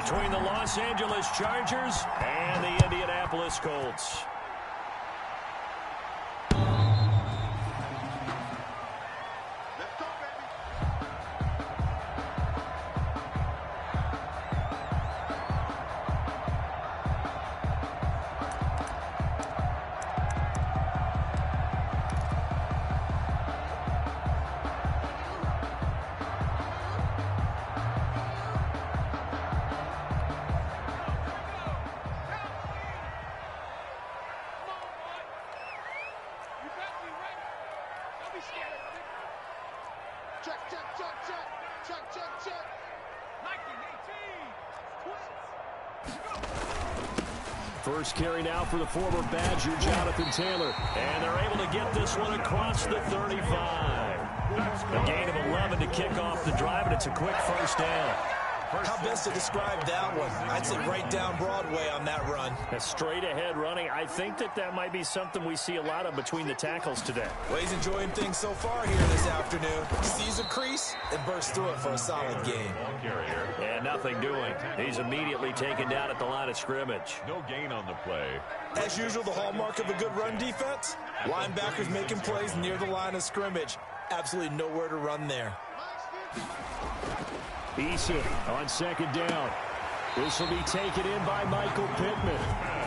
between the Los Angeles Chargers and the Indianapolis Colts. First carry now for the former Badger, Jonathan Taylor. And they're able to get this one across the 35. A gain of 11 to kick off the drive, and it's a quick first down. How best to describe that one? I'd say right down Broadway on that run. A straight ahead running. I think that might be something we see a lot of between the tackles today. Well, he's enjoying things so far here this afternoon. Sees a crease and bursts through it for a solid game. And nothing doing. He's immediately taken down at the line of scrimmage. No gain on the play. As usual, the hallmark of a good run defense, linebackers making plays near the line of scrimmage. Absolutely nowhere to run there. Issa on second down. This will be taken in by Michael Pittman.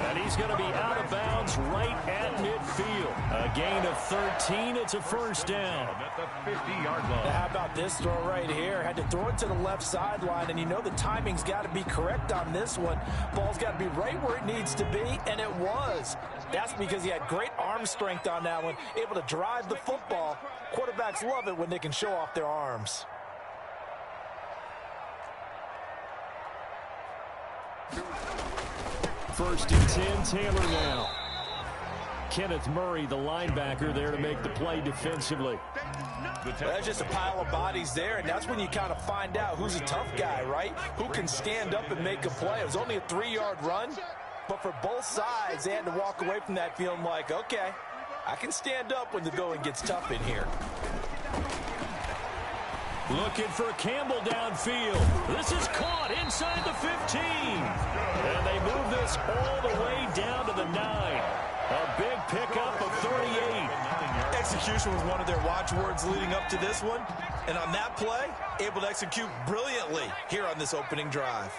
And he's going to be out of bounds right at midfield. A gain of 13. It's a first down. At the 50-yard line. How about this throw right here? Had to throw it to the left sideline, and you know the timing's got to be correct on this one. Ball's got to be right where it needs to be, and it was. That's because he had great arm strength on that one, able to drive the football. Quarterbacks love it when they can show off their arms. First and 10, Taylor now. Kenneth Murray, the linebacker, there to make the play defensively. There's just a pile of bodies there, and that's when you kind of find out who's a tough guy, right? Who can stand up and make a play. It was only a 3-yard run, but for both sides, they had to walk away from that feeling like, okay, I can stand up when the going gets tough in here. Looking for Campbell downfield. This is caught inside the 15. And they move this all the way down to the 9. A big pickup of 38. Execution was one of their watchwords leading up to this one. And on that play, able to execute brilliantly here on this opening drive.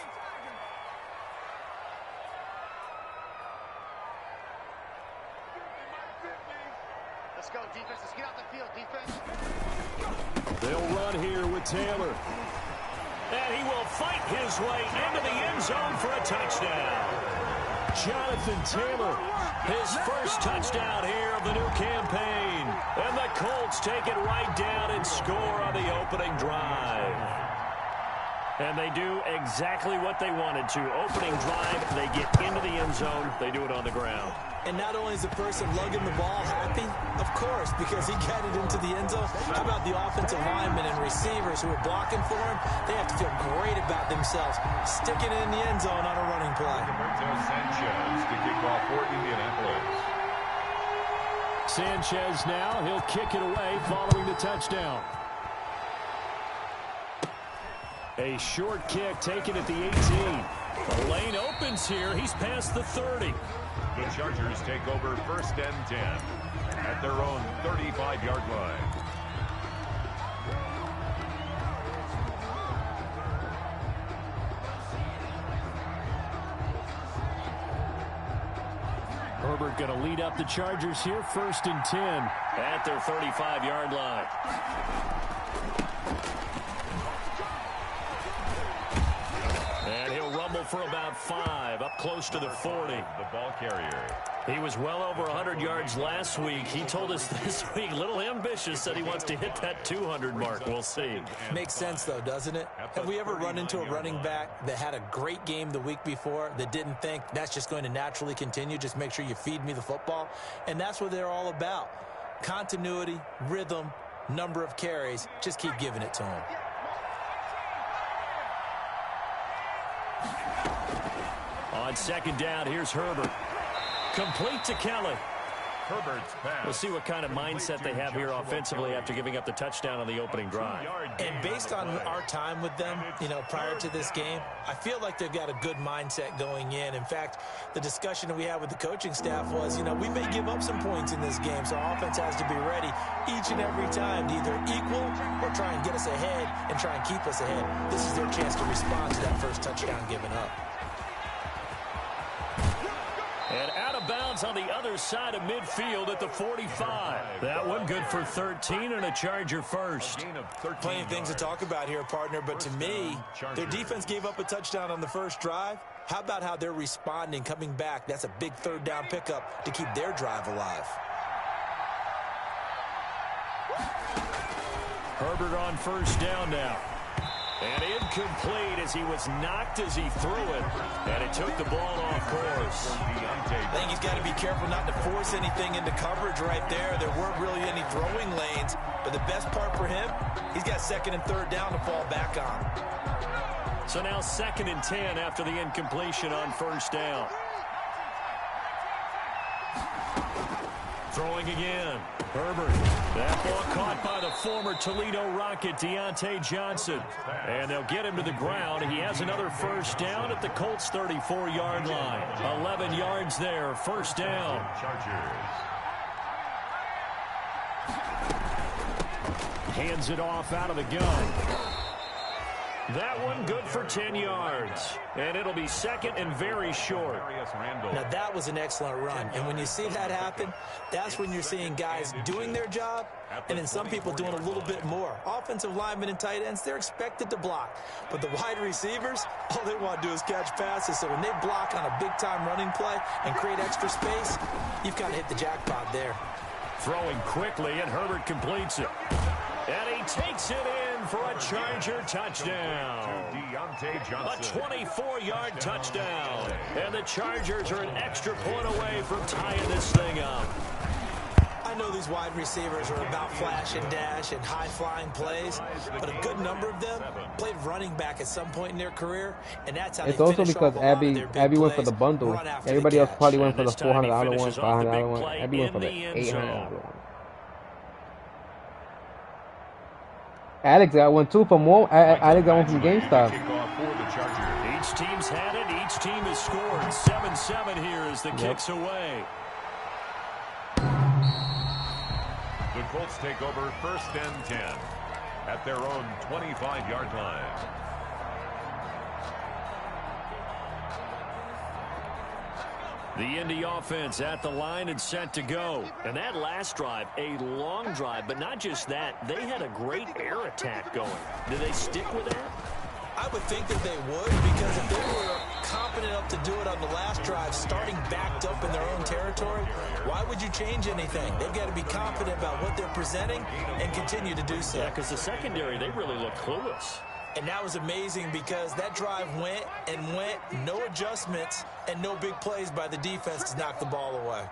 Let's go, defense. Let's get out the field, defense. They'll run here with Taylor. And he will fight his way into the end zone for a touchdown. Jonathan Taylor, his first touchdown here of the new campaign. And the Colts take it right down and score on the opening drive. And they do exactly what they wanted to. Opening drive, they get into the end zone. They do it on the ground. And not only is the person lugging the ball happy, of course, because he got it into the end zone. How about the offensive linemen and receivers who are blocking for him? They have to feel great about themselves, sticking it in the end zone on a running play. Roberto Sanchez to kick off for Indianapolis. Sanchez now, he'll kick it away following the touchdown. A short kick taken at the 18. The lane opens here. He's past the 30. The Chargers take over first and 10 at their own 35-yard line. Herbert going to lead up the Chargers here, first and 10 at their 35-yard line. And he'll rumble for about 5, up close to the 40. The ball carrier. He was well over 100 yards last week. He told us this week, a little ambitious, said he wants to hit that 200 mark. We'll see. Makes sense, though, doesn't it? Have we ever run into a running back that had a great game the week before that didn't think that's just going to naturally continue? Just make sure you feed me the football. And that's what they're all about. Continuity, rhythm, number of carries. Just keep giving it to him. On second down, here's Herbert. Complete to Kelly. Herbert's pass. We'll see what kind of mindset they have here offensively after giving up the touchdown on the opening drive. And based on our time with them, prior to this game, I feel like they've got a good mindset going in. In fact, the discussion that we had with the coaching staff was, we may give up some points in this game, so our offense has to be ready each and every time to either equal or try and get us ahead and try and keep us ahead. This is their chance to respond to that first touchdown given up. And out of bounds on the other side of midfield at the 45. That one good for 13 and a Charger first. Plenty of things to talk about here, partner, but to me, their defense gave up a touchdown on the first drive. How about how they're responding, coming back? That's a big third down pickup to keep their drive alive. Herbert on first down now. And incomplete as he was knocked as he threw it. And it took the ball off course. I think he's got to be careful not to force anything into coverage right there. There weren't really any throwing lanes. But the best part for him, he's got second and third down to fall back on. So now 2nd and 10 after the incompletion on first down. Throwing again. Herbert. That ball caught by the former Toledo Rocket, Deontay Johnson. And they'll get him to the ground. He has another first down at the Colts' 34-yard line. 11 yards there, first down. Hands it off out of the gun. That one good for 10 yards. And it'll be second and very short. Now, that was an excellent run. And when you see that happen, that's when you're seeing guys doing their job and then some people doing a little bit more. Offensive linemen and tight ends, they're expected to block. But the wide receivers, all they want to do is catch passes. So when they block on a big-time running play and create extra space, you've kind of hit the jackpot there. Throwing quickly, and Herbert completes it. And he takes it in for a Charger touchdown. A 24-yard touchdown. And the Chargers are an extra point away from tying this thing up. I know these wide receivers are about flash and dash and high-flying plays, but a good number of them played running back at some point in their career, and that's how it's also because Abby went for the bundle. Everybody else probably went for the $400 one, $500 one. Abby went for the $800 one. Alex got one too from Alex got one from GameStop. Each team's had it. Each team has scored. 7-7 here as the kicks away. The Colts take over 1st and 10 at their own 25-yard line. The Indy offense at the line and set to go. And that last drive, a long drive, but not just that. They had a great air attack going. Do they stick with that? I would think that they would, because if they were confident enough to do it on the last drive, starting backed up in their own territory, why would you change anything? They've got to be confident about what they're presenting and continue to do so. Yeah, because the secondary, they really look clueless. And that was amazing because that drive went and went, no adjustments, and no big plays by the defense to knock the ball away.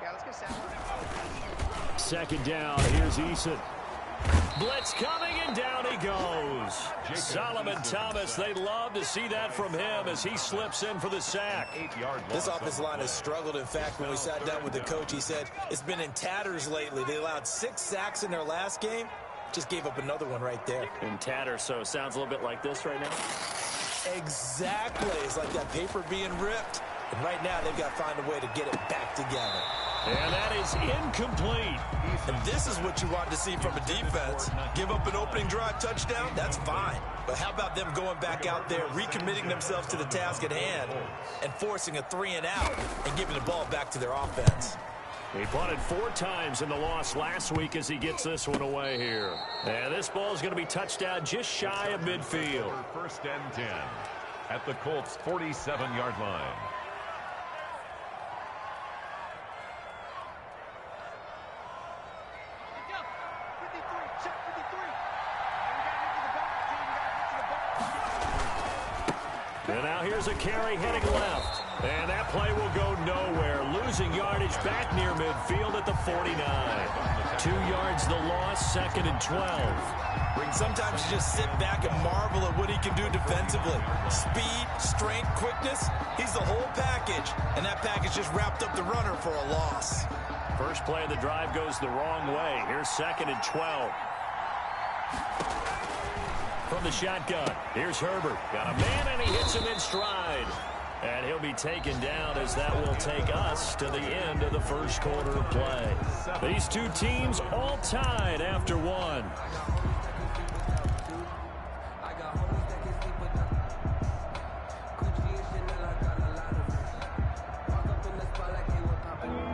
Yeah, let's get Sam. Second down, here's Eason. Blitz coming, and down he goes. Solomon Thomas, they'd love to see that from him as he slips in for the sack. This offensive line has struggled. In fact, when we sat down with the coach, he said it's been in tatters lately. They allowed 6 sacks in their last game. Just gave up another one right there. In tatters, so it sounds a little bit like this right now. Exactly. It's like that paper being ripped. And right now, they've got to find a way to get it back together. And that is incomplete. And this is what you want to see from a defense. Give up an opening drive touchdown, that's fine. But how about them going back out there, recommitting themselves to the task at hand, and forcing a 3-and-out and giving the ball back to their offense? He punted 4 times in the loss last week as he gets this one away here. And this ball is going to be touchdown just shy of midfield. 1st and 10 at the Colts' 47-yard line. And now here's a carry heading left. And that play will go nowhere. Losing yardage back near midfield at the 49. 2 yards the loss, 2nd and 12. Sometimes you just sit back and marvel at what he can do defensively. Speed, strength, quickness, he's the whole package. And that package just wrapped up the runner for a loss. First play of the drive goes the wrong way. Here's 2nd and 12. From the shotgun, here's Herbert. Got a man, and he hits him in stride. And he'll be taken down as that will take us to the end of the first quarter of play. These two teams all tied after one.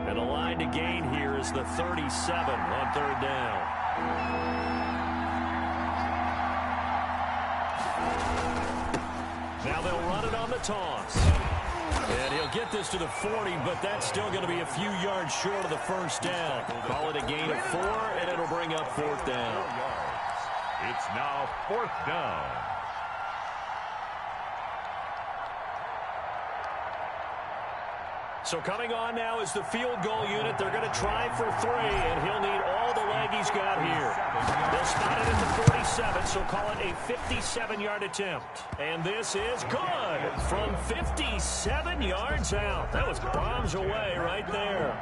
And the line to gain here is the 37 on 3rd down. Now they'll run it on the toss. And he'll get this to the 40, but that's still going to be a few yards short of the first down. Call it a gain of 4, and it'll bring up 4th down. It's now 4th down. So coming on now is the field goal unit. They're going to try for 3, and he'll need all the leg he's got here. They'll spot it at the 47, so call it a 57-yard attempt. And this is good from 57 yards out. That was bombs away right there.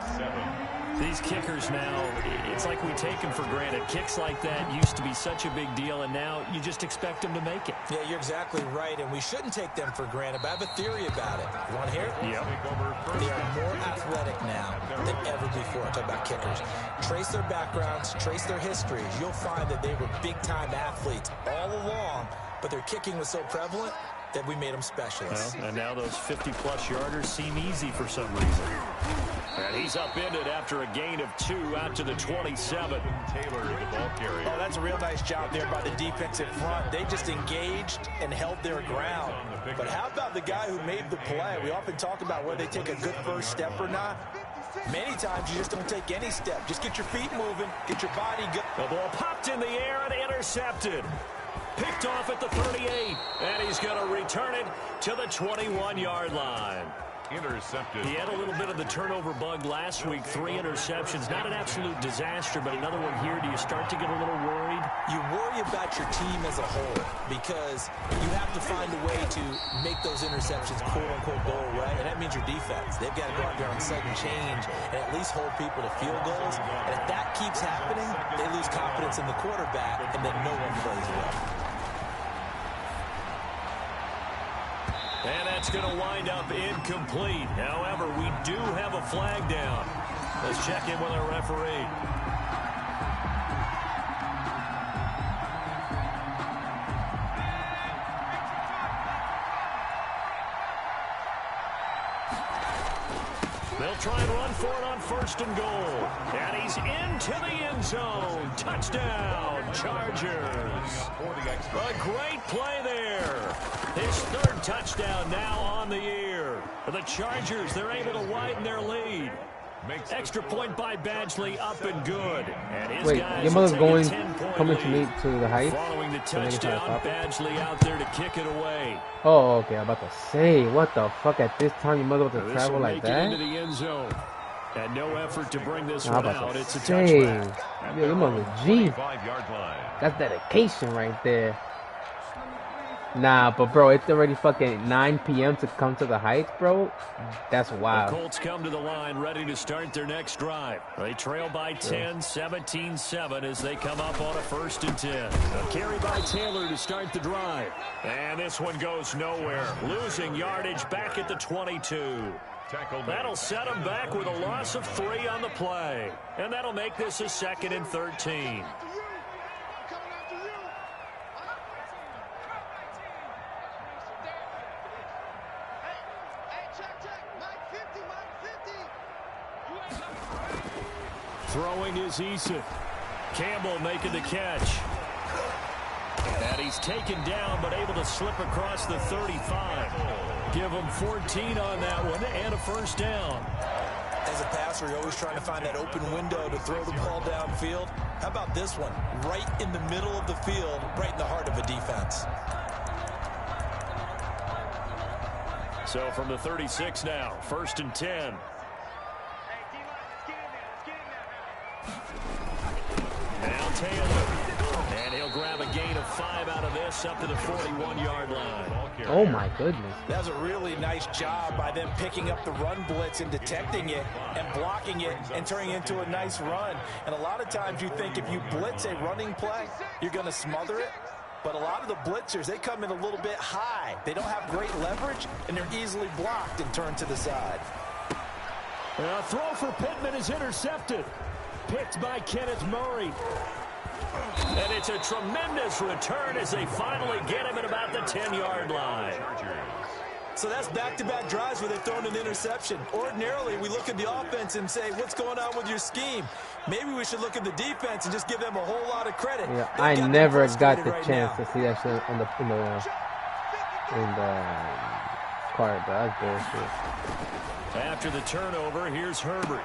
These kickers now, it's like we take them for granted. Kicks like that used to be such a big deal, and now you just expect them to make it. Yeah, you're exactly right, and we shouldn't take them for granted, but I have a theory about it. You want to hear it? Yep. They are more athletic now than ever before. I'm talking about kickers. Trace their backgrounds, trace their histories. You'll find that they were big-time athletes all along, but their kicking was so prevalent that we made them specialists. Well, and now those 50-plus yarders seem easy for some reason. And he's upended after a gain of 2 out to the 27. Taylor, the ball carrier. Oh, that's a real nice job there by the defensive front. They just engaged and held their ground. But how about the guy who made the play? We often talk about whether they take a good first step or not. Many times you just don't take any step. Just get your feet moving, get your body going. The ball popped in the air and intercepted. Picked off at the 38, and he's going to return it to the 21-yard line. Intercepted. He had a little bit of the turnover bug last week. 3 interceptions. Not an absolute disaster, but another one here. Do you start to get a little worried? You worry about your team as a whole because you have to find a way to make those interceptions quote-unquote go away, and that means your defense. They've got to go out there on sudden change and at least hold people to field goals. And if that keeps happening, they lose confidence in the quarterback, and then no one plays well. And that's going to wind up incomplete. However, we do have a flag down. Let's check in with our referee. They'll try and run for it on 1st and goal. And he's into the end zone. Touchdown, Chargers. A great play there. His 3rd touchdown now on the year. For the Chargers, they're able to widen their lead. Extra point by Badgley, up and good. And his guys your mother's coming to me to the Heights? Following the touchdown, Badgley out there to kick it away. Oh, okay. I'm about to say, what the fuck? At this time, your mother was to travel like that? Into the end zone. And no effort to bring this one out. It's a touchback. Yo, your mother's G. That's dedication right there. Nah, but bro, it's already fucking 9 p.m. to come to the Heights, bro. That's wild. The Colts come to the line ready to start their next drive. They trail by 10, 17-7 as they come up on a 1st and 10. A carry by Taylor to start the drive. And this one goes nowhere. Losing yardage back at the 22. That'll set them back with a loss of 3 on the play. And that'll make this a 2nd and 13. Throwing is Eason. Campbell making the catch. And he's taken down, but able to slip across the 35. Give him 14 on that one and a 1st down. As a passer, you're always trying to find that open window to throw the ball downfield. How about this one? Right in the middle of the field, right in the heart of a defense. So from the 36 now, 1st and 10. Now Taylor. And he'll grab a gain of 5 out of this up to the 41-yard line. Oh, my goodness. That was a really nice job by them picking up the run blitz and detecting it and blocking it and turning it into a nice run. And a lot of times you think if you blitz a running play, you're going to smother it. But a lot of the blitzers, they come in a little bit high. They don't have great leverage, and they're easily blocked and turned to the side. A throw for Pittman is intercepted. Picked by Kenneth Murray. And it's a tremendous return as they finally get him at about the 10-yard line. So that's back-to-back drives where they've thrown an interception. Ordinarily, we look at the offense and say, what's going on with your scheme? Maybe we should look at the defense and just give them a whole lot of credit. Yeah, I never got the chance to see that shit in the card, but that's bullshit. After the turnover, here's Herbert.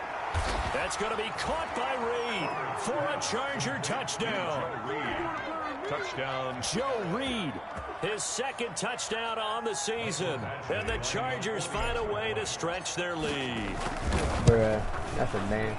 That's going to be caught by Reed for a Charger touchdown. Touchdown. Joe Reed, his second touchdown on the season. And the Chargers find a way to stretch their lead. Bruh, that's a man.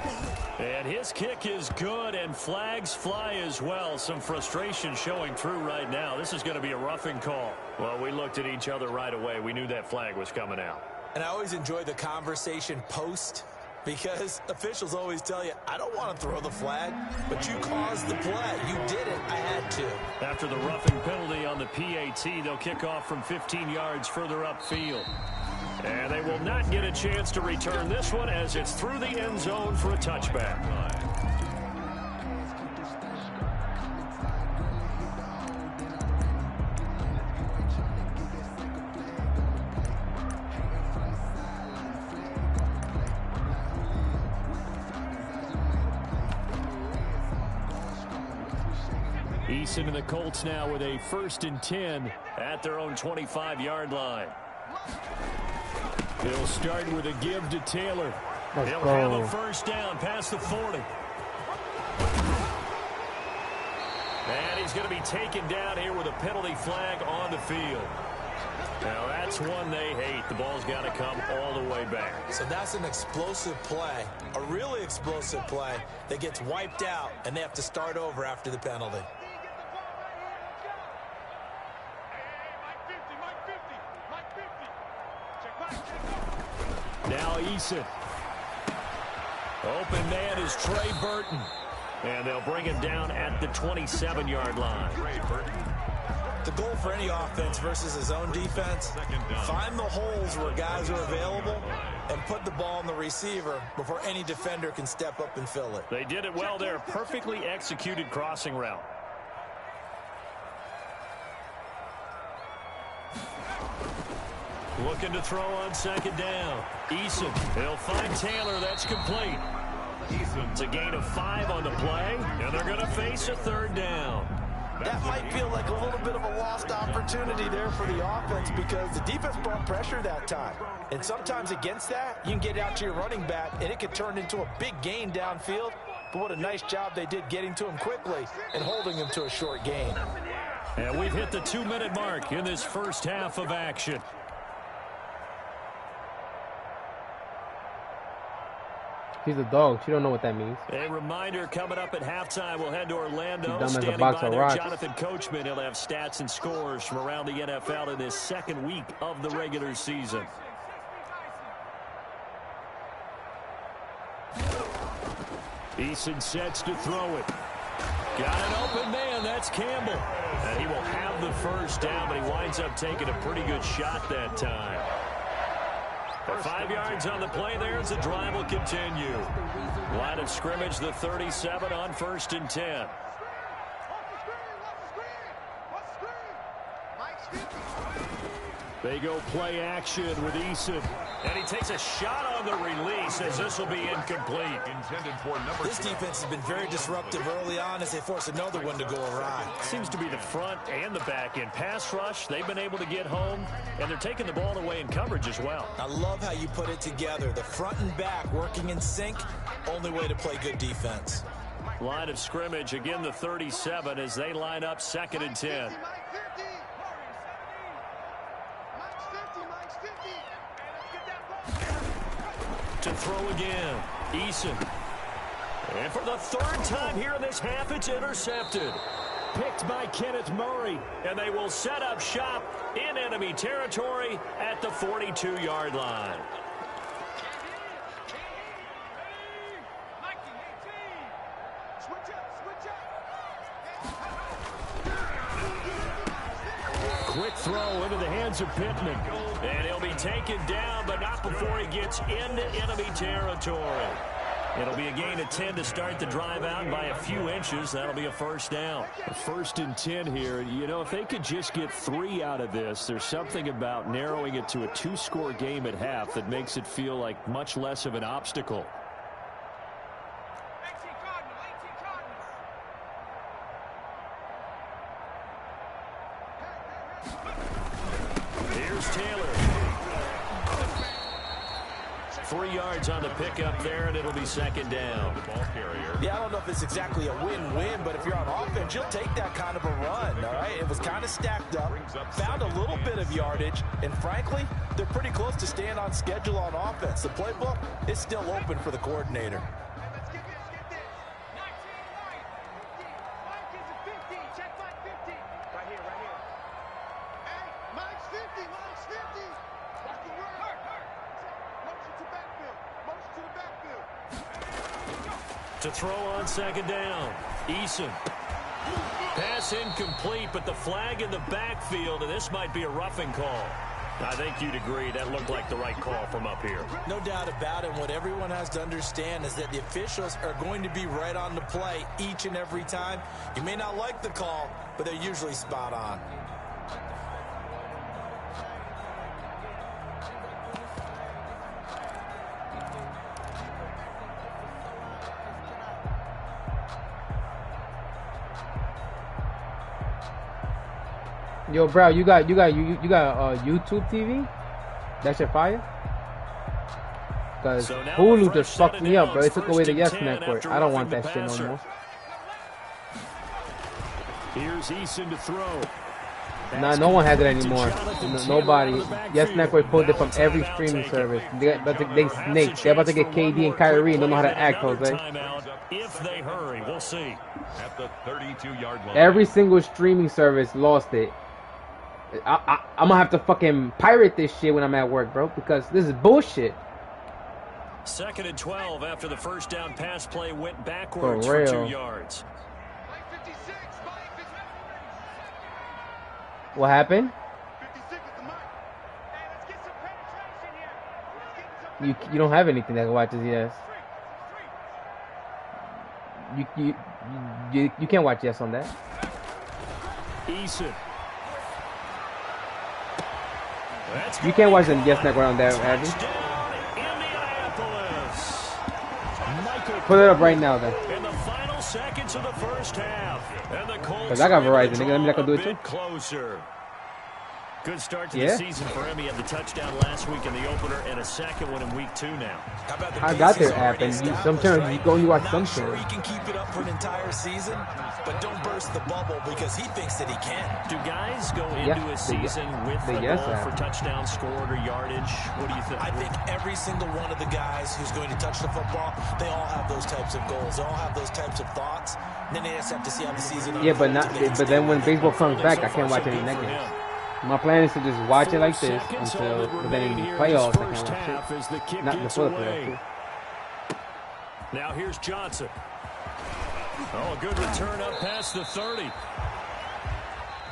And his kick is good, and flags fly as well. Some frustration showing through right now. This is going to be a roughing call. Well, we looked at each other right away. We knew that flag was coming out. And I always enjoy the conversation post, because officials always tell you, I don't want to throw the flag, but you caused the play. You did it. I had to. After the roughing penalty on the PAT, they'll kick off from 15 yards further upfield. And they will not get a chance to return this one as it's through the end zone for a touchback. Eason and the Colts now with a 1st and 10 at their own 25-yard line. They'll start with a give to Taylor. They'll have a first down past the 40. And he's going to be taken down here with a penalty flag on the field. Now that's one they hate. The ball's got to come all the way back. So that's an explosive play, a really explosive play that gets wiped out, and they have to start over after the penalty. Now Eason. Open man is Trey Burton. And they'll bring him down at the 27-yard line. The goal for any offense versus his own defense, find the holes where guys are available and put the ball on the receiver before any defender can step up and fill it. They did it well there. Perfectly executed crossing route. Looking to throw on 2nd down. Eason. He'll find Taylor. That's complete. It's a gain of 5 on the play, and they're going to face a 3rd down. That might feel like a little bit of a lost opportunity there for the offense because the defense brought pressure that time. And sometimes against that, you can get out to your running back, and it could turn into a big gain downfield. But what a nice job they did getting to him quickly and holding him to a short gain. And we've hit the 2-minute mark in this first half of action. She's a dog. She don't know what that means. A reminder coming up at halftime. We'll head to Orlando. Dumb as a Standing box by of there, rocks. Jonathan Coachman. He'll have stats and scores from around the NFL in this 2nd week of the regular season. Eason sets to throw it. Got an open man. That's Campbell. And he will have the first down, but he winds up taking a pretty good shot that time. 5 yards on the play there as the drive will continue. Line of scrimmage, the 37 on 1st and 10. They go play action with Eason. And he takes a shot on the release as this will be incomplete. Intended for number This defense has been very disruptive early on as they force another one to go awry. Seems to be the front and the back end. Pass rush, they've been able to get home, and they're taking the ball away in coverage as well. I love how you put it together. The front and back working in sync, only way to play good defense. Line of scrimmage, again the 37 as they line up 2nd and 10. To throw again, Eason. And for the 3rd time here in this half, it's intercepted. picked by Kenneth Murray. And they will set up shop in enemy territory at the 42-yard line. Quick throw into the hands of Pittman. And he'll be taken down, but not before he gets into enemy territory. It'll be a gain of 10 to start the drive out by a few inches. That'll be a first down. 1st and 10 here. You know, if they could just get 3 out of this, there's something about narrowing it to a 2-score game at half that makes it feel like much less of an obstacle. Here's Taylor. 3 yards on the pickup there, and it'll be 2nd down. Ball carrier. Yeah, I don't know if it's exactly a win-win, but if you're on offense, you'll take that kind of a run, all right? It was kind of stacked up, found a little bit of yardage, and frankly, they're pretty close to staying on schedule on offense. The playbook is still open for the coordinator. To throw on 2nd down. Eason. Pass incomplete, but the flag in the backfield, and this might be a roughing call. I think you'd agree that looked like the right call from up here. No doubt about it. What everyone has to understand is that the officials are going to be right on the play each and every time. You may not like the call, but they're usually spot on. Yo, bro, you got YouTube TV? That shit fire? Cause So now Hulu a fresh just fucked set me of up, bro. It took away the 1st and Yes 10 Network. after I don't want roughing that the shit no passer. more. Here's Eason to throw. Nah, no one has it anymore. Nobody. Yes Network pulled it from every streaming service. They snakes. They're about to get KD and Kyrie and don't know how to act, Jose. Timeout if they hurry. We'll see. At the 32-yard line. Every single streaming service lost it. I'm gonna have to fucking pirate this shit when I'm at work, bro, because this is bullshit. 2nd and 12 after the first down pass play went backwards For for real. 2 yards. What happened? You don't have anything that watches Yes. You can't watch Yes on that. Eason. You can't watch the Yes Network on that, Abby. Put it up right now, then. In the final seconds of the first half, and the Colts 'Cause I got are able Verizon, to nigga. Let me draw not do a it too. bit closer. Good start to Yeah. the season for him. He had the touchdown last week in the opener and a second one in week 2 now. How about the I pace got he's their app, already and established, sometimes right? you go and you watch Not some sure shit. he can keep it up for an entire season, but don't burst the bubble because he thinks that he can. Do guys go into Yeah, a season with the a Yes goal app. for touchdown scored or yardage? What do you think? I think every single one of the guys who's going to touch the football, they all have those types of goals. They all have those types of thoughts. And then they just have to see how the season Yeah, but unfolds not. if they can But stay then when with it. baseball comes back, I So can't far, watch so any good for negatives. him. My plan is to just watch it like 4 this seconds, all until, that but then in remain here in playoffs, this I first can't half watch as the it. kick Not the gets full away. playoffs. Now here's Johnson. Oh, a good return up past the 30.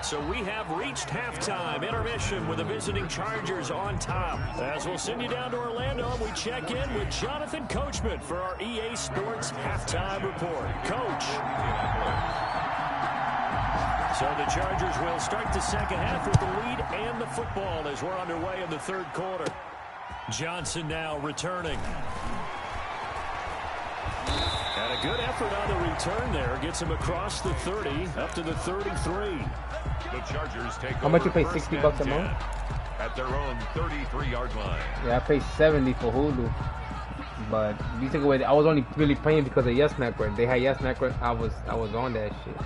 So we have reached halftime intermission with the visiting Chargers on top. As we'll send you down to Orlando, we check in with Jonathan Coachman for our EA Sports halftime report. Coach. So the Chargers will start the second half with the lead and the football as we're underway in the 3rd quarter. Johnson now returning. And a good effort on the return there. Gets him across the 30, up to the 33. The Chargers take How much you over pay, 60 first bucks a and month? 10 at their own 33-yard line. Yeah, I paid 70 for Hulu. But you take away, I was only really paying because of Yes Network. They had Yes Network. I was on that shit.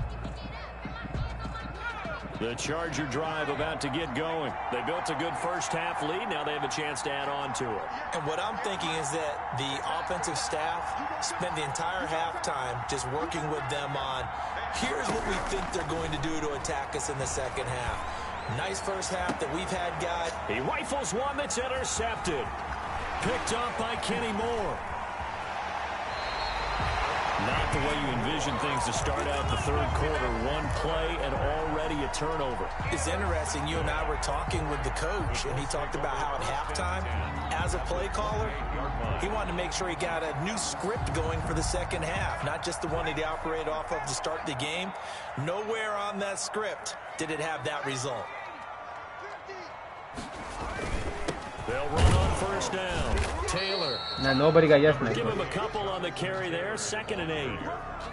The Charger drive about to get going. They built a good first-half lead. Now they have a chance to add on to it. And what I'm thinking is that the offensive staff spent the entire halftime just working with them on, here's what we think they're going to do to attack us in the second half. Nice first half that we've had, guys. He rifles one that's intercepted. Picked up by Kenny Moore. Not the way you envision things to start out the third quarter. One play and already a turnover. It's interesting. You and I were talking with the coach, and he talked about how at halftime, as a play caller, he wanted to make sure he got a new script going for the second half, not just the one that he operated off of to start the game. Nowhere on that script did it have that result. They'll run on first down. Taylor. Now nobody got yesterday. Give him a couple on the carry there. 2nd and 8.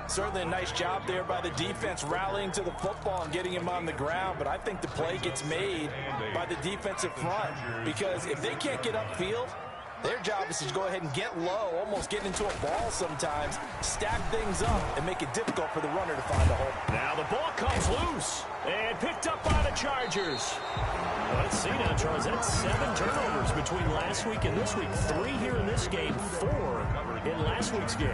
Certainly a nice job there by the defense rallying to the football and getting him on the ground, but I think the play gets made by the defensive front because if they can't get upfield, their job is to go ahead and get low, almost get into a ball sometimes, stack things up, and make it difficult for the runner to find a hole. Now the ball comes loose and picked up by the Chargers. Let's see now, Charles. That's 7 turnovers between last week and this week. 3 here in this game, 4 in last week's game.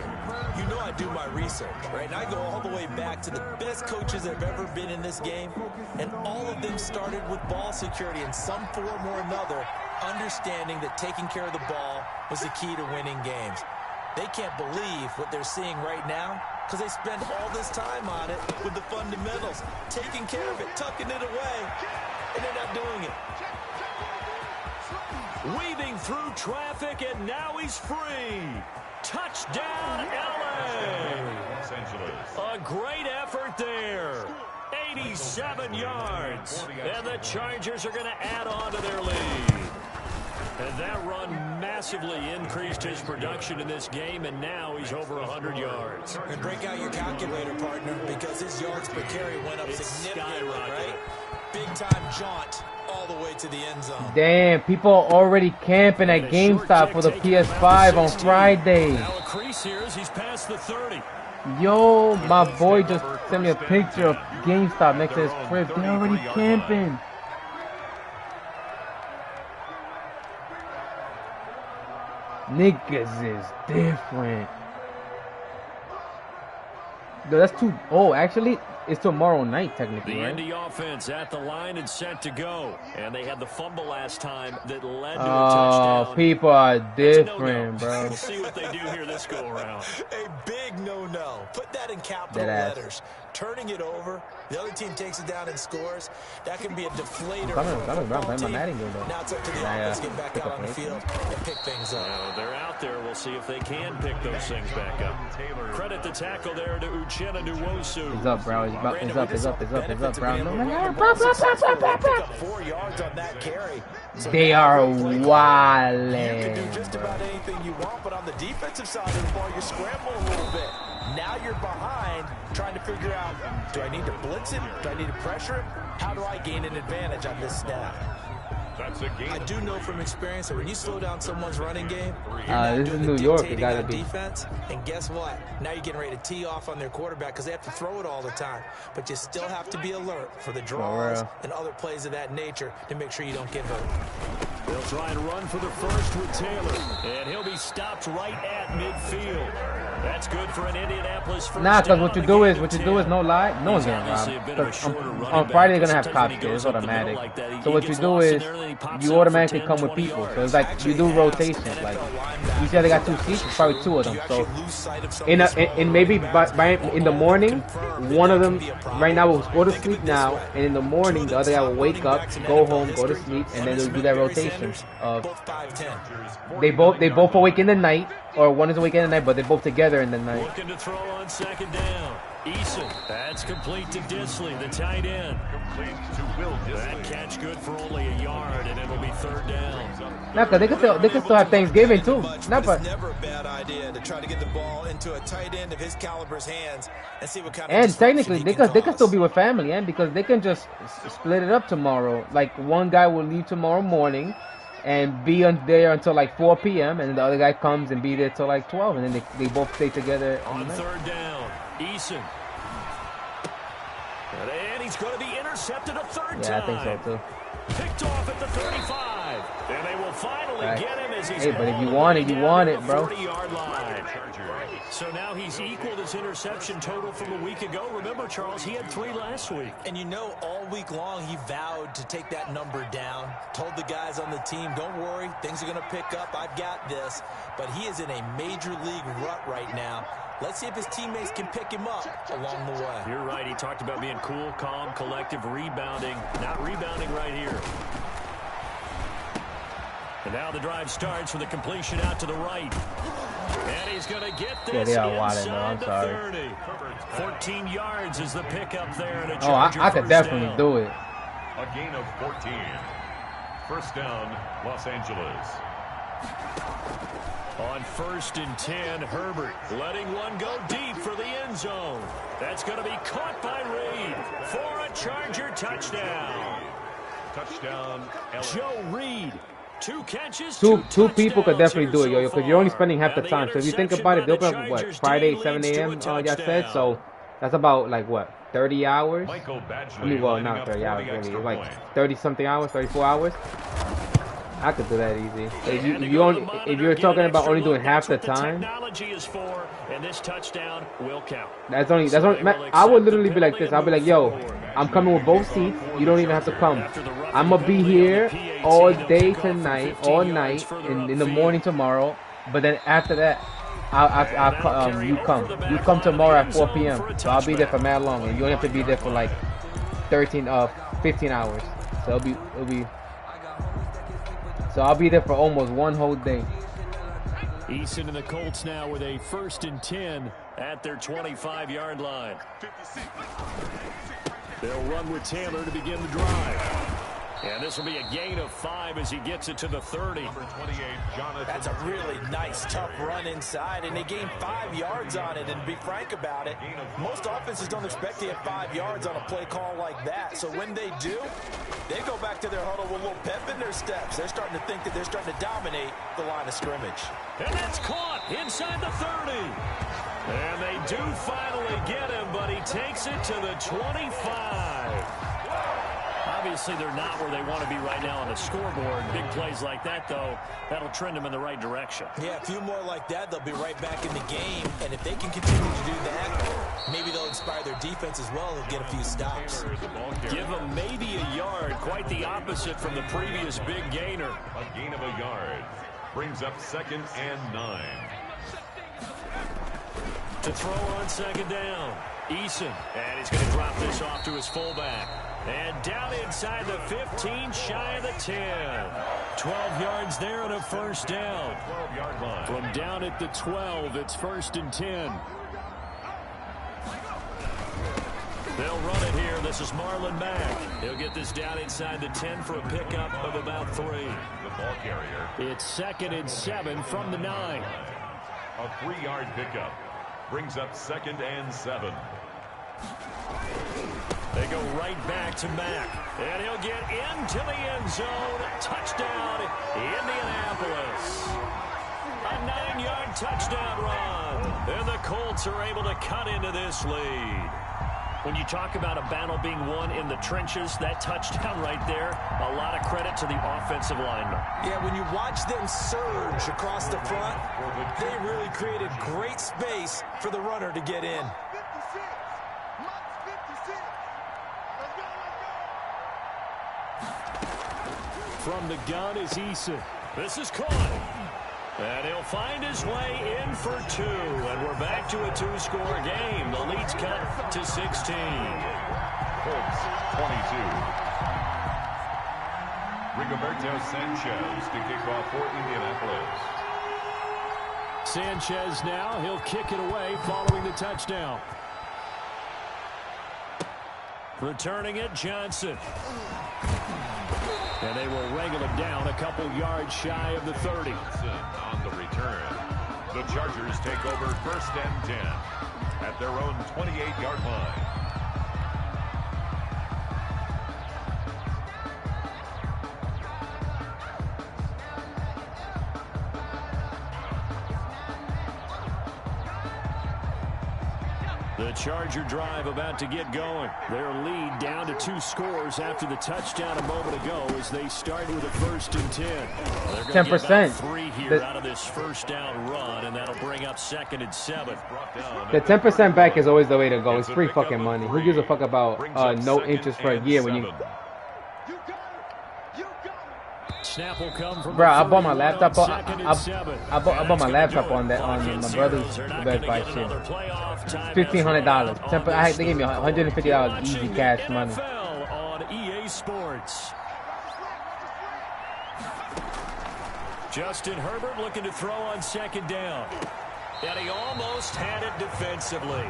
You know I do my research, right? And I go all the way back to the best coaches that have ever been in this game, and all of them started with ball security in some form or another, understanding that taking care of the ball was the key to winning games. They can't believe what they're seeing right now because they spend all this time on it with the fundamentals, taking care of it, tucking it away, and they're not doing it. Weaving through traffic, and now he's free. Touchdown, LA. A great effort there. 87 yards. And the Chargers are going to add on to their lead. And that run massively increased his production in this game, and now he's over 100 yards. And break out your calculator, partner, because his yards per carry went up significantly, right? Big-time jaunt all the way to the end zone. Damn, people are already camping at GameStop for the PS5 on Friday. Crease here as he's past the 30. Yo, my boy just sent me a picture of GameStop next to his crib. They're already camping. Niggas is different. No, that's too. Oh, actually, it's tomorrow night, technically, the right? Indy offense at the line and set to go. And they had the fumble last time that led to a touchdown. Oh, people are different, bro. We'll see what they do here this go-around. A big no-no. Put that in capital letters. Turning it over, the other team takes it down and scores. That can be a deflator for a football team. Now it's up to the offense to get back out on the field and pick things up. They're out there. We'll see if they can pick those things back up. Credit the tackle there to Uchenna Nwosu. He's up, bro. He's up, bro. No, 4 yards on that carry. They are wildin'. You can do just about anything you want, but on the defensive side of the ball, you're scrambling a little bit. Now you're behind, trying to figure out, do I need to blitz him? Do I need to pressure him? How do I gain an advantage on this snap? I do know from experience that when you slow down someone's running game, you're not this doing is the New York. dictating on defense. And guess what? Now you're getting ready to tee off on their quarterback because they have to throw it all the time. But you still have to be alert for the draws and other plays of that nature to make sure you don't get hurt. They'll try and run for the first with Taylor. And he'll be stopped right at midfield. That's good for an Indianapolis first Nah, because down. what you do is no lie, no one's getting robbed. On Friday they're gonna have cops there, it's automatic. So what you do is you automatically come with people. So it's like you do rotations. Like you said, they got 2 seats, it's probably 2 of them. So in maybe in the morning, one of them right now will go to sleep now, and in the morning the other guy will wake up, go home, go to sleep, and then they'll do that rotation of they both awake in the night, or one is awake in the night, but they're both together in the night. Looking to throw on 2nd down. Eason, that's complete to Disley, the tight end. That catch good for only a yard, and it'll be 3rd down. Nah, cause they can still have Thanksgiving too. Nah, but it's never a bad idea to try to get the ball into a tight end of his caliber's hands and see what kind of. And technically, they can still be with family, and because they can just split it up tomorrow. Like one guy will leave tomorrow morning and be there until like 4 p.m. and the other guy comes and be there till like 12, and then they both stay together. On 3rd down, Eason. And he's going to be intercepted. intercepted a third time. Yeah, I think so too. Picked off at the 35. And they will finally get him as he's but if you want it, you want it, bro. 40-yard line. So now he's equaled his interception total from a week ago. Remember, Charles, he had 3 last week. And you know, all week long, he vowed to take that number down. Told the guys on the team, don't worry, things are going to pick up. I've got this. But he is in a major league rut right now. Let's see if his teammates can pick him up along the way. You're right. He talked about being cool, calm, collective, rebounding. Not rebounding right here. And now the drive starts with a completion out to the right. And he's going to get this inside the 30. 14 yards is the pickup there. And a Charger I could definitely down. do it. A gain of 14. First down, Los Angeles. On 1st and 10, Herbert letting one go deep for the end zone. That's going to be caught by Reed for a Charger touchdown. Touchdown, Joe Reed. 2 catches, two people could definitely do it, yo, because you're only spending half the time. So if you think about it, they'll open up, what, Friday, 7 a.m., y'all said? So that's about, like, what, 30 hours? I mean, well, not 30 hours, really. It's like 30-something hours, 34 hours. I could do that easy. If you're talking about only doing half the time, and this touchdown will count. That's only. I would literally be like this. I'll be like, yo, I'm coming with both seats. You don't even have to come. I'm gonna be here all day tonight, all night, in the morning tomorrow. But then after that, you come tomorrow at 4 p.m. So I'll be there for mad long, and you only have to be there for like 15 hours. So it'll be. So I'll be there for almost one whole day. Eason and the Colts now with a 1st and 10 at their 25-yard line. They'll run with Taylor to begin the drive. And this will be a gain of 5 as he gets it to the 30. Number 28, Jonathan. That's a really nice, tough run inside, and they gained 5 yards on it. And to be frank about it, most offenses don't expect to get 5 yards on a play call like that. So when they do, they go back to their huddle with a little pep in their steps. They're starting to think that they're starting to dominate the line of scrimmage. And that's caught inside the 30. And they do finally get him, but he takes it to the 25. Obviously, they're not where they want to be right now on the scoreboard. Big plays like that, though, that'll trend them in the right direction. Yeah, a few more like that, they'll be right back in the game. And if they can continue to do that, maybe they'll inspire their defense as well and get a few stops. Give them maybe a yard. Quite the opposite from the previous big gainer. A gain of a yard. Brings up 2nd and 9. To throw on 2nd down. Eason. And he's going to drop this off to his fullback. And down inside the 15, shy of the 10. 12 yards there and a 1st down. 12-yard line. From down at the 12, it's 1st and 10. They'll run it here. This is Marlon Mack. He'll get this down inside the 10 for a pickup of about 3. The ball carrier. It's 2nd and 7 from the 9. A 3-yard pickup. Brings up 2nd and 7. They go right back to Mack. And he'll get into the end zone. Touchdown, Indianapolis. A 9-yard touchdown run. And the Colts are able to cut into this lead. When you talk about a battle being won in the trenches, that touchdown right there, a lot of credit to the offensive linemen. Yeah, when you watch them surge across the front, they really created great space for the runner to get in. From the gun is Eason. This is caught. And he'll find his way in for 2. And we're back to a 2-score game. The lead's cut to 16. Colts 22. Rigoberto Sanchez to kick off for Indianapolis. Sanchez now. He'll kick it away following the touchdown. Returning it, Johnson. And they will wrangle him down a couple yards shy of the 30. On the return. The Chargers take over 1st and 10 at their own 28-yard line. The Charger drive about to get going. Their lead down to 2 scores after the touchdown a moment ago as they start with a 1st and 10. They're going to get about 3 here out of this first down run, and that'll bring up 2nd and 7. The 10% back is always the way to go. It's free fucking money. Who gives a fuck about no interest for a year when you... Snap will come from bro, I bought my laptop on. I bought my laptop on that my brother's Best Buy shit. $1,500. They gave me $150 easy cash money. On EA Sports. Justin Herbert looking to throw on 2nd down. And he almost had it defensively.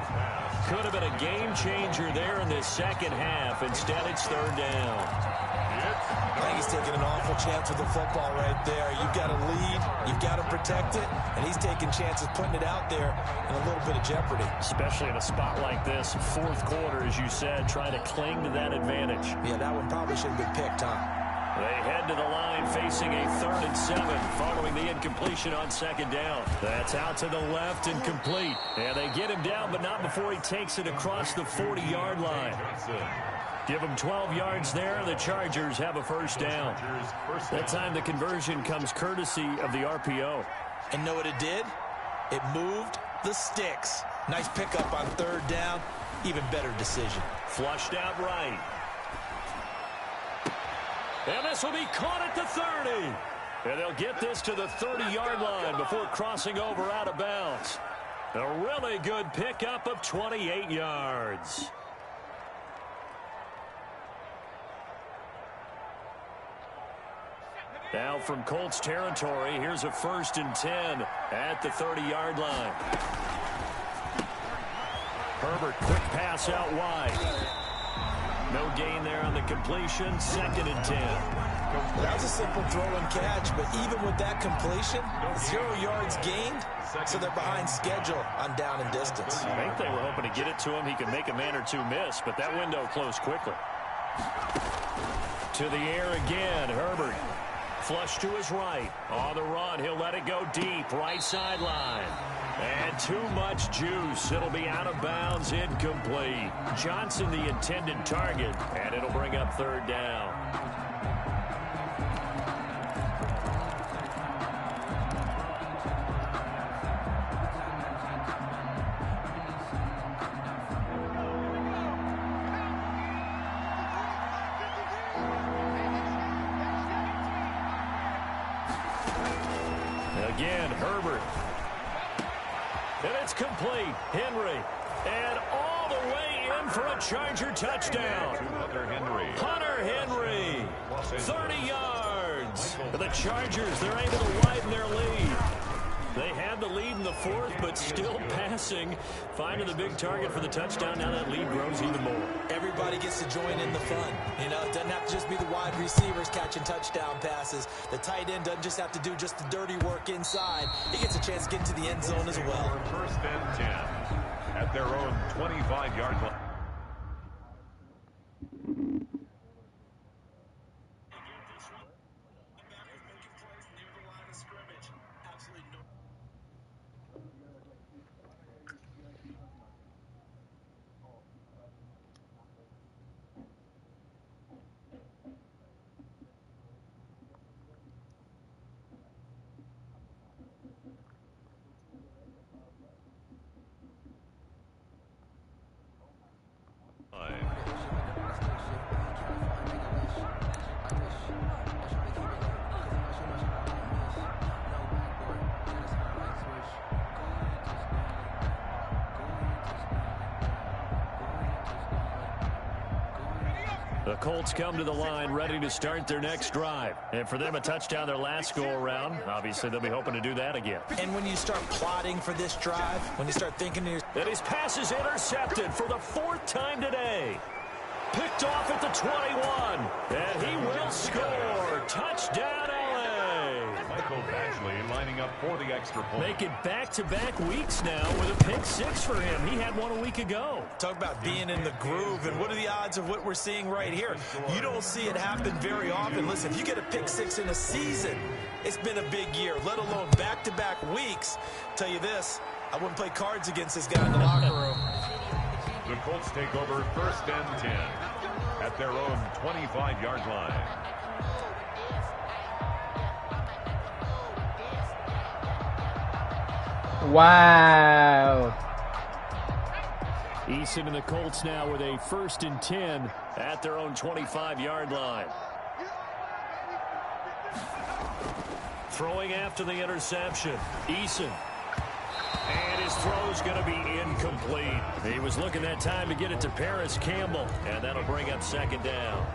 Could have been a game changer there in this 2nd half. Instead, it's 3rd down. I think he's taking an awful chance with the football right there. You've got to lead, you've got to protect it, and he's taking chances putting it out there in a little bit of jeopardy. Especially in a spot like this, 4th quarter, as you said, trying to cling to that advantage. Yeah, that one probably should have been picked, huh? They head to the line facing a 3rd and 7 following the incompletion on 2nd down. That's out to the left and complete. And they get him down, but not before he takes it across the 40-yard line. Give them 12 yards there. The Chargers have a 1st down. That time the conversion comes courtesy of the RPO. And know what it did? It moved the sticks. Nice pickup on 3rd down. Even better decision. Flushed out right. And this will be caught at the 30. And they'll get this to the 30-yard line before crossing over out of bounds. A really good pickup of 28 yards. Now from Colts territory, here's a 1st and 10 at the 30-yard line. Herbert, quick pass out wide. No gain there on the completion, 2nd and 10. That was a simple throw and catch, but even with that completion, 0 yards gained, so they're behind schedule on down and distance. I think they were hoping to get it to him. He could make a man or two miss, but that window closed quickly. To the air again, Herbert. Flush to his right. On the run, he'll let it go deep, right sideline. And too much juice. It'll be out of bounds, incomplete. Johnson the intended target, and it'll bring up 3rd down. Again, Herbert. And it's complete. Henry. And all the way in for a Charger touchdown. Hunter Henry. 30 yards. The Chargers, they're able to widen their lead. They had the lead in the 4th, but still passing. Finding the big target for the touchdown. Now that lead grows even more. Everybody gets to join in the fun. You know, it doesn't have to just be the wide receivers catching touchdown passes. The tight end doesn't just have to do just the dirty work inside. He gets a chance to get into the end zone as well. 1st and 10 at their own 25-yard line. The Colts come to the line ready to start their next drive. And for them, a touchdown their last go-around. Obviously, they'll be hoping to do that again. And when you start plotting for this drive, when you start thinking to yourself... And his pass is intercepted for the 4th time today. Picked off at the 21. And he will score. Touchdown, LA. Michael Badgley lining up for the extra point. Making back-to-back weeks now with a pick 6 for him. He had one a week ago. Talk about being in the groove, and what are the odds of what we're seeing right here? You don't see it happen very often. Listen, if you get a pick 6 in a season, it's been a big year, let alone back-to-back weeks. Tell you this, I wouldn't play cards against this guy in the locker room. Colts take over 1st and 10 at their own 25-yard line. Wow. Eason and the Colts now with a 1st and 10 at their own 25-yard line. Throwing after the interception. Eason. And his throw's going to be incomplete. He was looking that time to get it to Paris Campbell, and that'll bring up 2nd down.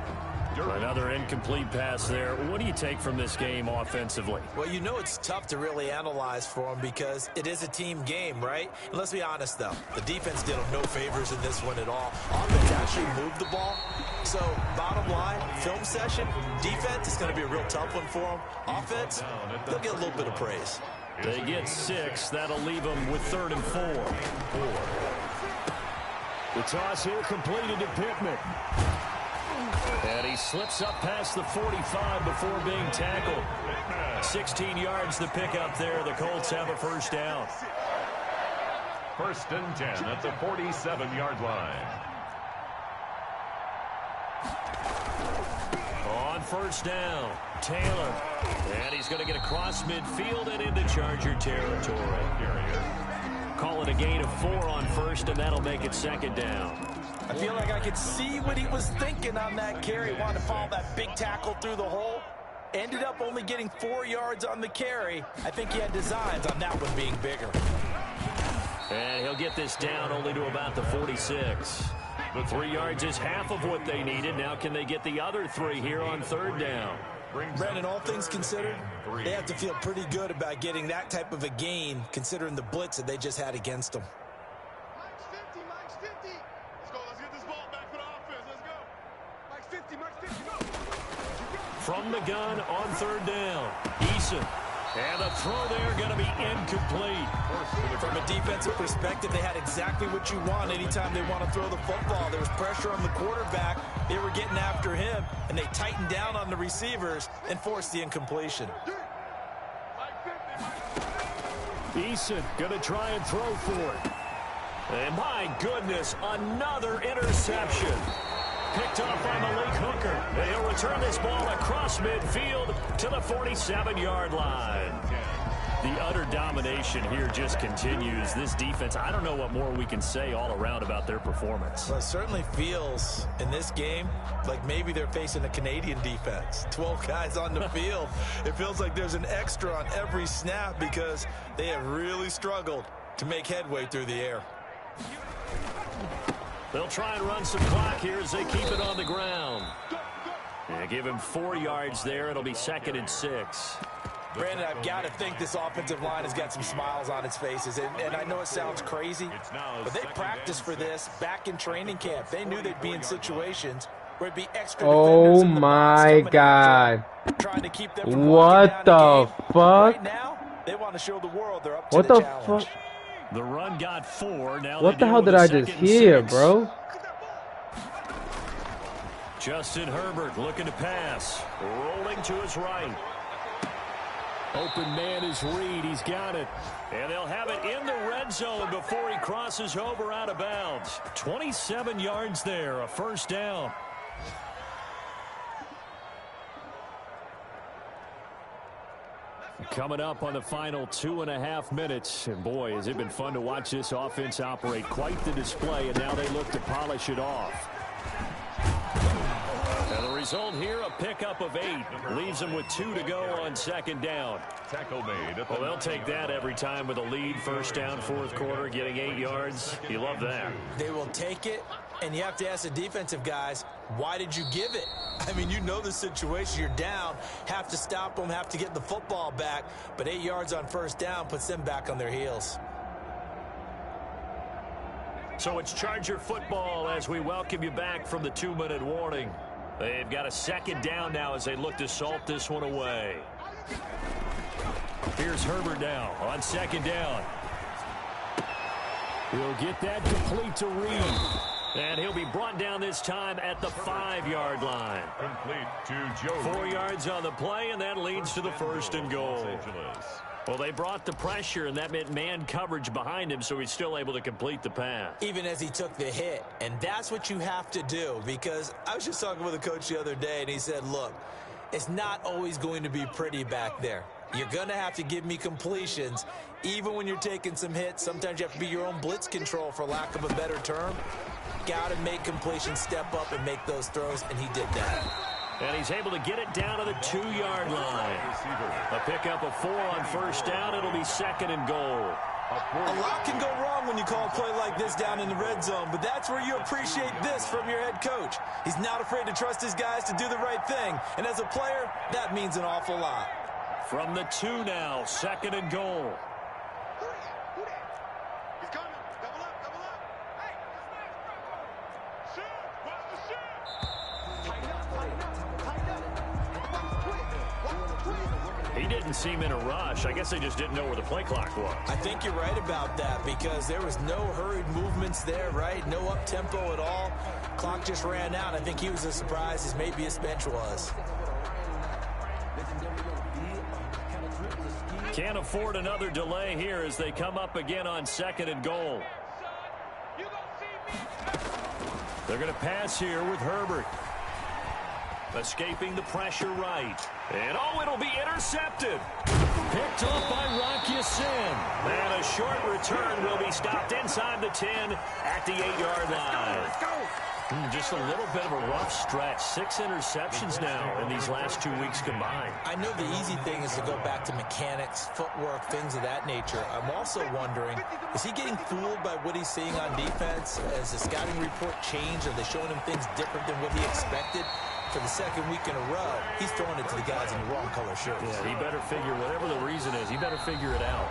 Another incomplete pass there. What do you take from this game offensively? Well, you know it's tough to really analyze for them because it is a team game, right? And let's be honest, though. The defense did them no favors in this one at all. Offense actually moved the ball. So, bottom line, film session, defense is going to be a real tough one for them. Offense, they'll get a little bit of praise. They get 6. That'll leave them with 3rd and 4. The toss here completed to Pittman. And he slips up past the 45 before being tackled. 16 yards to pick up there. The Colts have a 1st down. 1st and 10 at the 47-yard line. On 1st down, Taylor. And he's going to get across midfield and into Charger territory. Call it a gain of 4 on 1st, and that'll make it 2nd down. I feel like I could see what he was thinking on that carry. Wanted to follow that big tackle through the hole. Ended up only getting 4 yards on the carry. I think he had designs on that one being bigger. And he'll get this down only to about the 46. The 3 yards is half of what they needed. Now can they get the other 3 here on 3rd down? Brandon, all things considered, they have to feel pretty good about getting that type of a gain considering the blitz that they just had against them. From the gun on 3rd down, Eason. And the throw there going to be incomplete. From a defensive perspective, they had exactly what you want anytime they want to throw the football. There was pressure on the quarterback. They were getting after him, and they tightened down on the receivers and forced the incompletion. Eason going to try and throw for it. And my goodness, another interception. Picked off by Malik Hooker. He'll return this ball across midfield to the 47-yard line. The utter domination here just continues. This defense, I don't know what more we can say all around about their performance. Well, it certainly feels in this game like maybe they're facing a Canadian defense. 12 guys on the field. It feels like there's an extra on every snap because they have really struggled to make headway through the air. They'll try and run some clock here as they keep it on the ground. And give him 4 yards there. It'll be 2nd and 6. Brandon, I've got to think this offensive line has got some smiles on its faces. And I know it sounds crazy, but they practiced for this back in training camp. They knew they'd be in situations where it'd be extra defenders in the box my God. Trying to keep them from what the fuck? Right now, they want to show the world they're up to the challenge. Fuck? The run got 4. Now what the hell did I just hear, bro? Justin Herbert looking to pass. Rolling to his right. Open man is Reed. He's got it. And they'll have it in the red zone before he crosses over out of bounds. 27 yards there, a 1st down. Coming up on the final 2.5 minutes. And boy, has it been fun to watch this offense operate. Quite the display, and now they look to polish it off. And the result here, a pickup of 8. Leaves them with 2 to go on 2nd down. Tackle made. Well, they'll take that every time with a lead. 1st down, 4th quarter, getting 8 yards. You love that. They will take it, and you have to ask the defensive guys, why did you give it? I mean, you know the situation. You're down, have to stop them, have to get the football back. But 8 yards on 1st down puts them back on their heels. So it's Charger football as we welcome you back from the 2-minute warning. They've got a 2nd down now as they look to salt this one away. Here's Herbert now on 2nd down. He'll get that complete to Reed. And he'll be brought down this time at the 5-yard line. Complete to Joe. 4 yards on the play, and that leads to the 1st and goal. Well, they brought the pressure, and that meant man coverage behind him, so he's still able to complete the pass. Even as he took the hit, and that's what you have to do, because I was just talking with a coach the other day, and he said, look, it's not always going to be pretty back there. You're going to have to give me completions, even when you're taking some hits. Sometimes you have to be your own blitz control, for lack of a better term. Got to make completions, step up, and make those throws, and he did that. And he's able to get it down to the 2-yard line. A pickup of 4 on first down. It'll be 2nd and goal. A lot can go wrong when you call a play like this down in the red zone, but that's where you appreciate this from your head coach. He's not afraid to trust his guys to do the right thing, and as a player, that means an awful lot. From the 2 now, 2nd and goal. He didn't seem in a rush. I guess they just didn't know where the play clock was. I think you're right about that, because there was no hurried movements there, right? No up-tempo at all. Clock just ran out. I think he was as surprised as maybe his bench was. Can't afford another delay here as they come up again on 2nd and goal. They're going to pass here with Herbert. Escaping the pressure right. And, oh, it'll be intercepted. Picked off by Rock Ya-Sin. And a short return will be stopped inside the 10 at the 8-yard line. Just a little bit of a rough stretch. 6 interceptions now in these last 2 weeks combined. I know the easy thing is to go back to mechanics, footwork, things of that nature. I'm also wondering, is he getting fooled by what he's seeing on defense? Has the scouting report changed? Are they showing him things different than what he expected? For the 2nd week in a row, he's throwing it to the guys in the wrong color shirts. Yeah, he better figure, whatever the reason is, he better figure it out.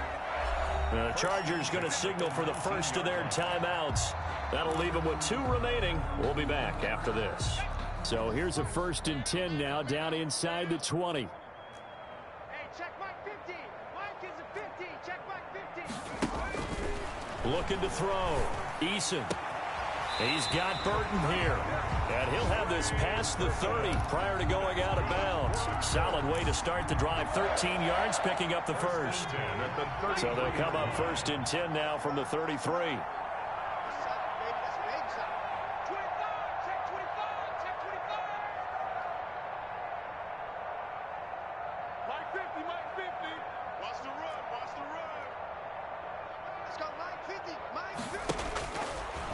The Chargers going to signal for the first of their timeouts. That'll leave them with 2 remaining. We'll be back after this. So here's a 1st and 10 now, down inside the 20. Hey, check Mike 50. Mike is a 50. Check Mike 50. Looking to throw. Eason. He's got Burton here. And he'll have this past the 30 prior to going out of bounds. Solid way to start the drive. 13 yards, picking up the first. So they'll come up 1st and 10 now from the 33.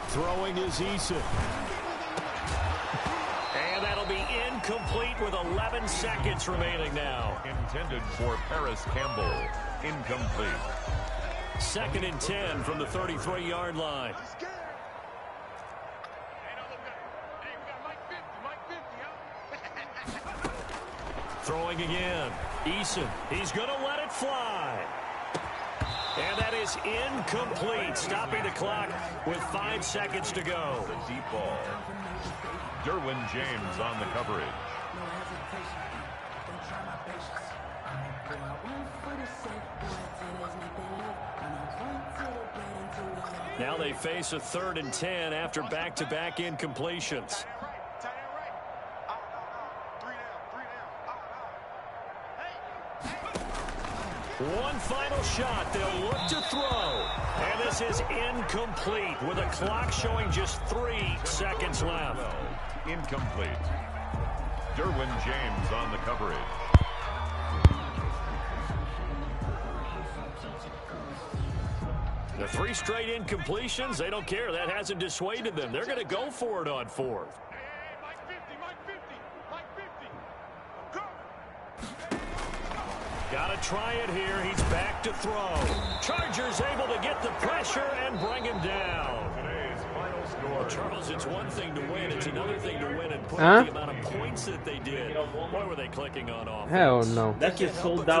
Throwing is Eason. And that'll be incomplete with 11 seconds remaining now. Intended for Paris Campbell. Incomplete. 2nd and 10 from the 33-yard line. Throwing again. Eason. He's going to let it fly. And that is incomplete, stopping the clock with 5 seconds to go. The deep ball. Derwin James on the coverage. Now they face a 3rd and 10 after back-to-back incompletions. One final shot. They'll look to throw. And this is incomplete with a clock showing just 3 seconds left. Incomplete. Derwin James on the coverage. The 3 straight incompletions, they don't care. That hasn't dissuaded them. They're going to go for it on 4th. Got to try it here. He's back to throw. Chargers able to get the pressure and bring him down. Today's final score. Well, Charles, it's one thing to win. It's another thing to win and put the amount of points that they did. Boy, were they clicking on offense. Hell no. That gets sold out.